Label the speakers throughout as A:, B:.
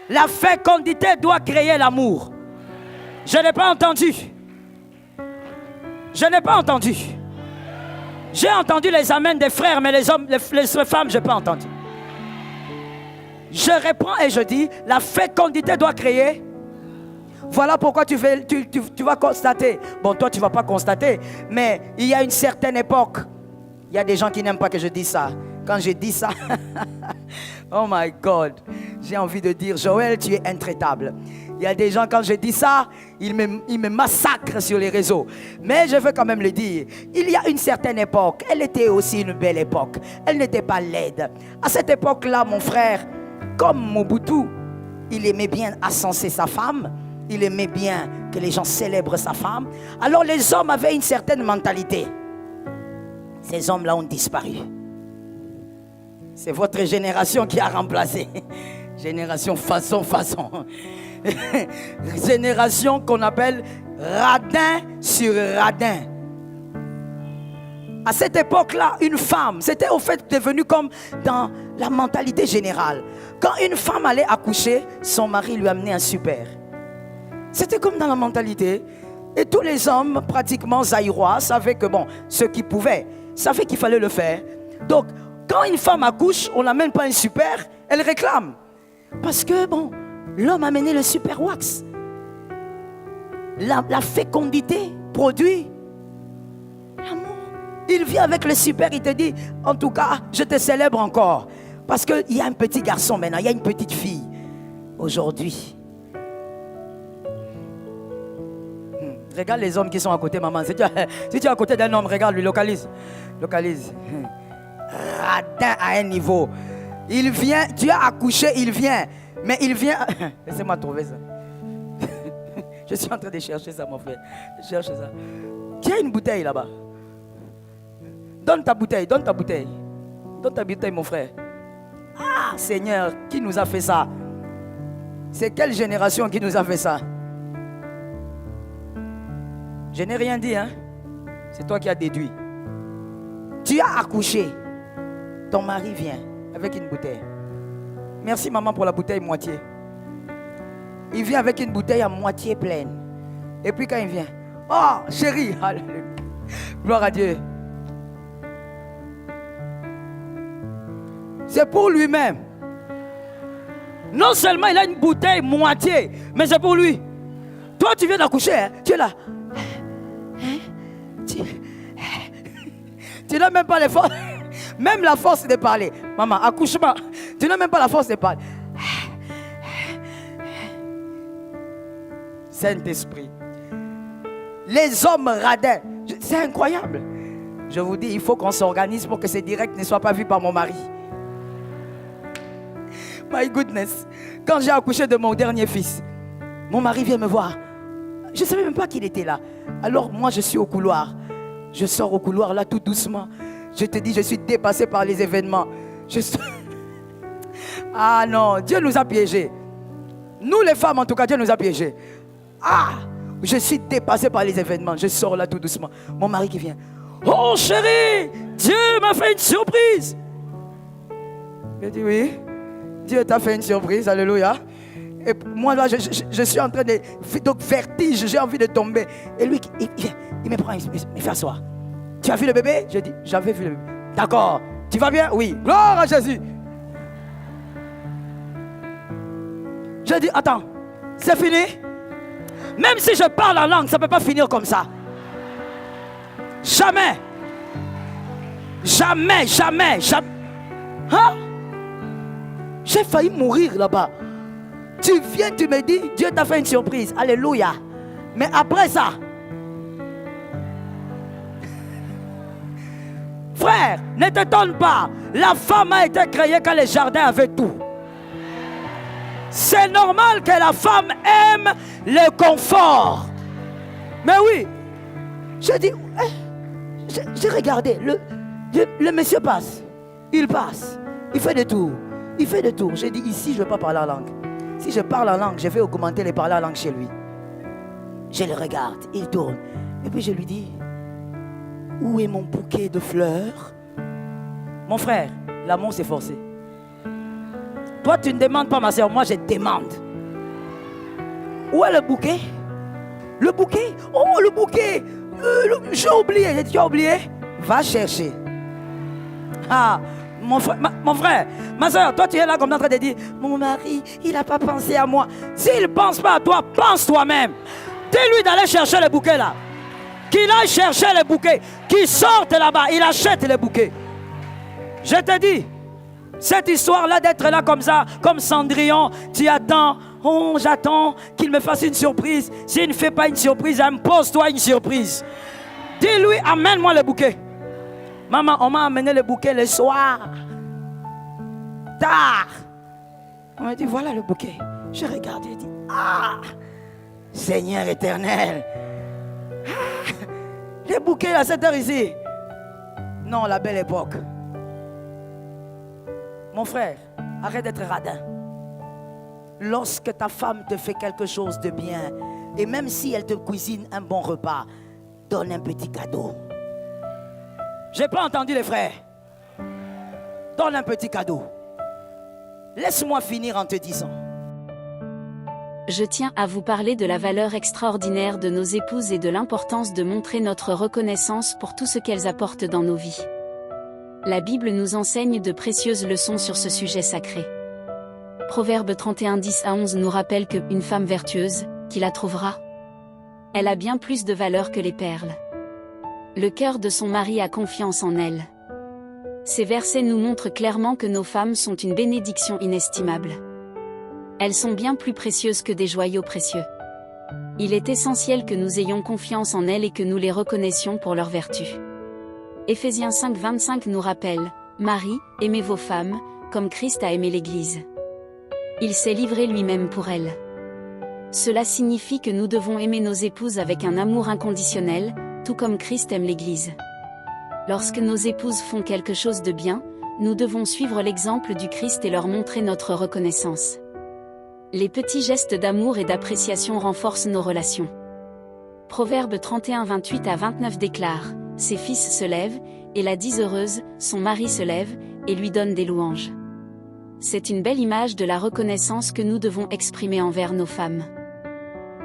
A: La fécondité doit créer l'amour. Je n'ai pas entendu. Je n'ai pas entendu. J'ai entendu les amens des frères, mais les hommes, les femmes, je n'ai pas entendu. Je reprends et je dis, la fécondité doit créer. Voilà pourquoi tu vas constater. Bon, toi, tu ne vas pas constater, mais il y a une certaine époque. Il y a des gens qui n'aiment pas que je dise ça. Quand je dis ça, oh my God, j'ai envie de dire, Joël, tu es intraitable. Il y a des gens, quand je dis ça, ils me massacrent sur les réseaux. Mais je veux quand même le dire. Il y a une certaine époque, elle était aussi une belle époque. Elle n'était pas laide. À cette époque-là, mon frère, comme Mobutu, il aimait bien ascenser sa femme. Il aimait bien que les gens célèbrent sa femme. Alors les hommes avaient une certaine mentalité. Ces hommes-là ont disparu. C'est votre génération qui a remplacé. Génération façon. Génération qu'on appelle radin sur radin. À cette époque-là, une femme, c'était au fait devenu comme dans la mentalité générale. Quand une femme allait accoucher, son mari lui amenait un super. C'était comme dans la mentalité. Et tous les hommes, pratiquement zaïrois, savaient que bon, ceux qui pouvaient, savaient qu'il fallait le faire. Donc, quand une femme accouche, on n'amène pas un super, elle réclame. Parce que bon, l'homme a amené le super wax. La fécondité produit l'amour. Il vient avec le super, il te dit, en tout cas, je te célèbre encore. Parce qu'il y a un petit garçon maintenant, il y a une petite fille. Aujourd'hui. Regarde les hommes qui sont à côté, maman. Si tu es à côté d'un homme, regarde, lui, localise. Localise. Radin à un niveau. Il vient, tu as accouché, il vient. Mais il vient... Laissez-moi trouver ça. Je suis en train de chercher ça, mon frère. Je cherche ça. Tu as une bouteille là-bas. Donne ta bouteille, donne ta bouteille. Donne ta bouteille, mon frère. Ah, Seigneur, qui nous a fait ça? C'est quelle génération qui nous a fait ça? Je n'ai rien dit, hein. C'est toi qui as déduit. Tu as accouché. Ton mari vient avec une bouteille. Merci maman pour la bouteille moitié. Il vient avec une bouteille à moitié pleine. Et puis quand il vient, oh chérie, alléluia. Gloire à Dieu. C'est pour lui-même. Non seulement il a une bouteille moitié, mais c'est pour lui. Toi tu viens d'accoucher, hein? Tu es là. Tu n'as même pas les forces, même la force de parler. Maman, accouchement, tu n'as même pas la force de parler. Saint-Esprit. Les hommes radins, c'est incroyable. Je vous dis, il faut qu'on s'organise pour que ces directs ne soient pas vus par mon mari. My goodness. Quand j'ai accouché de mon dernier fils, mon mari vient me voir. Je ne savais même pas qu'il était là. Alors moi, je suis au couloir. Je sors au couloir là tout doucement. Je te dis, je suis dépassé par les événements. Ah non, Dieu nous a piégés. Nous les femmes, en tout cas, Dieu nous a piégés. Ah, je suis dépassé par les événements. Je sors là tout doucement. Mon mari qui vient. Oh chérie, Dieu m'a fait une surprise. Je dis oui, Dieu t'a fait une surprise, alléluia. Et moi là, je suis en train de... Donc vertige, j'ai envie de tomber. Et lui, il me prend, il me fait asseoir. Tu as vu le bébé? Je dis, j'avais vu le bébé. D'accord, tu vas bien? Oui, gloire à Jésus. Je dis, attends, c'est fini? Même si je parle en langue, ça ne peut pas finir comme ça. Jamais. Jamais, jamais, jamais. Hein? J'ai failli mourir là-bas. Tu viens, tu me dis, Dieu t'a fait une surprise. Alléluia. Mais après ça, frère, ne t'étonne pas. La femme a été créée quand les jardins avaient tout. C'est normal que la femme aime le confort. Mais oui, je dis, j'ai regardé, le monsieur passe. Il passe, il fait des tours. Il fait des tours. J'ai dit, ici, je ne vais pas parler en langue. Si je parle en langue, je vais augmenter les parler en langue chez lui. Je le regarde, il tourne. Et puis je lui dis, où est mon bouquet de fleurs? Mon frère, l'amour s'est forcé. Toi, tu ne demandes pas, ma soeur. Moi, je demande. Où est le bouquet? Le bouquet? Oh, le bouquet! J'ai oublié. Tu as oublié? Va chercher. Ah, mon frère, ma soeur, toi, tu es là comme en train de dire, mon mari, il n'a pas pensé à moi. S'il ne pense pas à toi, pense toi-même. Dis-lui d'aller chercher le bouquet là. Qu'il aille chercher le bouquet. Qu'il sorte là-bas, il achète le bouquet. Je te dis, cette histoire-là d'être là comme ça, comme Cendrillon, tu attends, oh j'attends qu'il me fasse une surprise. S'il ne fait pas une surprise, impose-toi une surprise. Dis-lui, amène-moi le bouquet. Maman, on m'a amené le bouquet le soir. Tard. On m'a dit, voilà le bouquet. J'ai regardé et dit, ah, Seigneur éternel. Ah, les bouquets à cette heure ici. Non, la belle époque. Mon frère, arrête d'être radin. Lorsque ta femme te fait quelque chose de bien, et même si elle te cuisine un bon repas, donne un petit cadeau. J'ai pas entendu les frères. Donne un petit cadeau. Laisse-moi finir en te disant.
B: Je tiens à vous parler de la valeur extraordinaire de nos épouses et de l'importance de montrer notre reconnaissance pour tout ce qu'elles apportent dans nos vies. La Bible nous enseigne de précieuses leçons sur ce sujet sacré. Proverbe 31, 10-11 nous rappelle qu'une femme vertueuse, qui la trouvera? Elle a bien plus de valeur que les perles. Le cœur de son mari a confiance en elle. Ces versets nous montrent clairement que nos femmes sont une bénédiction inestimable. Elles sont bien plus précieuses que des joyaux précieux. Il est essentiel que nous ayons confiance en elles et que nous les reconnaissions pour leurs vertus. Éphésiens 5, 25 nous rappelle, Marie, aimez vos femmes, comme Christ a aimé l'Église. Il s'est livré lui-même pour elle. Cela signifie que nous devons aimer nos épouses avec un amour inconditionnel, tout comme Christ aime l'Église. Lorsque nos épouses font quelque chose de bien, nous devons suivre l'exemple du Christ et leur montrer notre reconnaissance. Les petits gestes d'amour et d'appréciation renforcent nos relations. Proverbe 31, 28-29 déclare, « Ses fils se lèvent, et la disent heureuse, son mari se lève, et lui donne des louanges. » C'est une belle image de la reconnaissance que nous devons exprimer envers nos femmes.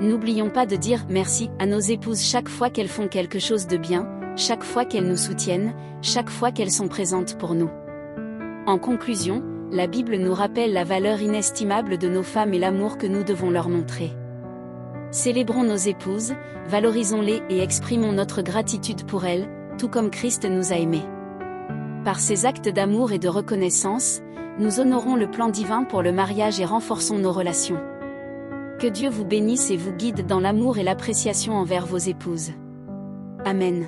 B: N'oublions pas de dire merci à nos épouses chaque fois qu'elles font quelque chose de bien, chaque fois qu'elles nous soutiennent, chaque fois qu'elles sont présentes pour nous. En conclusion, la Bible nous rappelle la valeur inestimable de nos femmes et l'amour que nous devons leur montrer. Célébrons nos épouses, valorisons-les et exprimons notre gratitude pour elles, tout comme Christ nous a aimés. Par ces actes d'amour et de reconnaissance, nous honorons le plan divin pour le mariage et renforçons nos relations. Que Dieu vous bénisse et vous guide dans l'amour et l'appréciation envers vos épouses. Amen.